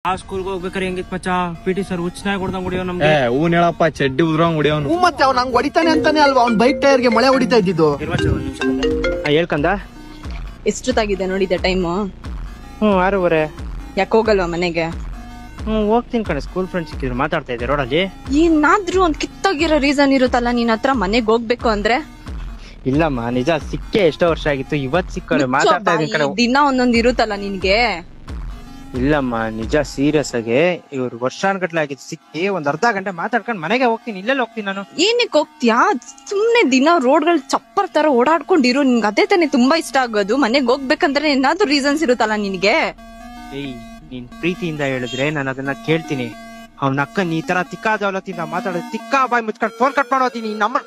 ಆ ಸ್ಕೂಲ್ಗೆ ಹೋಗ್ಬೇಕಾರೆ ಹೆಂಗಿತ್ ಮಚ್ಚ ಪಿಟಿ ಸರ್ ಹುಚ್ಚನಾಗಿ ಹೊಡ್ದಂಗ್ ಹೊಡಿಯೋ ನಮ್ಗೆ. ಹೂನ್ ಹೇಳಪ್ಪ, ಚಡ್ಡಿ ಉದ್ರಂಗ್ ಹೊಡಿಯೋನು. ಮತ್ತೆ ಅವ್ನು ಹಂಗ್ ಹೊಡಿತಾನೆ ಅಂತಾನೆ ಅಲ್ವಾ ಅವ್ನ್ ಬೈಕ್ ಟೈರ್ಗೆ ಮಳೆ ಹೊಡಿತಾ ಇದ್ದಿದ್ದು. ಹೇಳ್ಕಂದ ಎಷ್ಟೊತ್ತಾಗಿದೆ ನೋಡಿದೆ ಟೈಮು? 6:30. ಯಾಕೆ ಹೋಗಲ್ವಾ ಮನೆಗೆ? ಹೋಗ್ತೀನಿ ಕಣೆ, ಸ್ಕೂಲ್ ಫ್ರೆಂಡ್ಸ್ ಸಿಕ್ಕಿದ್ರು ಮಾತಾಡ್ತಾ ಇದ್ದೆ ರೋಡಲ್ಲಿ. ಏನಾದ್ರೂ ಒಂದ್ ಕಿತ್ತೋಗಿರೋ ರೀಸನ್ ಇರುತ್ತಲ್ಲ ನಿನ್ ಹತ್ರ ಮನೆಗ್ ಹೋಗ್ಬೇಕು ಅಂದ್ರೆ. ಇಲ್ಲಮ್ಮ, ನಿಜ ಸಿಕ್ಕೇ ಎಷ್ಟೋ ವರ್ಷ ಆಗಿತ್ತು, ಇವತ್ ಸಿಕ್ಕವ್ರೆ ಮಾತಾಡ್ತಾ ಇದೀನಿ ಕಣೆ. ದಿನ ಒಂದೊಂದ್ ಇರುತ್ತಲ್ಲ ನಿನ್ಗೆ. ಇಲ್ಲಮ್ಮ, ನಿಜ ಸೀರಿಯಸ್ ಆಗಿ ಇವ್ರು ವರ್ಷಾನ್ಗಟ್ಲೆ ಆಗಿತ್ತು ಸಿಕ್ಕಿ ಒಂದ್ ಅರ್ಧ ಗಂಟೆ ಮಾತಾಡ್ಕೊಂಡ್ ಮನೆಗೆ ಹೋಗ್ತೀನಿ. ಇಲ್ಲೆಲ್ಲ ಹೋಗ್ತೀನಿ ನಾನು. ಏನಕ್ಕೆ ಹೋಗ್ತೀಯಾ? ಸುಮ್ನೆ ದಿನ ರೋಡ್ಗಳು ಚಪ್ಪರ್ ತರ ಓಡಾಡ್ಕೊಂಡಿರು. ನಿನ್ಗೆ ಅದೇ ತಾನೇ ತುಂಬಾ ಇಷ್ಟ ಆಗೋದು. ಮನೆಗ್ ಹೋಗ್ಬೇಕಂದ್ರೆ ಏನಾದ್ರು ರೀಸನ್ಸ್ ಇರುತ್ತಲ್ಲ ನಿನ್ಗೆ. ಏಯ್, ನೀನ್ ಪ್ರೀತಿಯಿಂದ ಹೇಳಿದ್ರೆ ನಾನು ಅದನ್ನ ಕೇಳ್ತೀನಿ. ಅವ್ನ ಅಕ್ಕ ಈ ತರ ತಿಕ್ಕಾದವಲತ್ತಿಂದ ಮಾತಾಡೋದು, ತಿಕ್ಕಾ ಬಾಯ್ ಮುಚ್ಕೊಂಡು ಫೋನ್ ಕಟ್ ಮಾಡೋತೀನಿ. ನಂಬರ್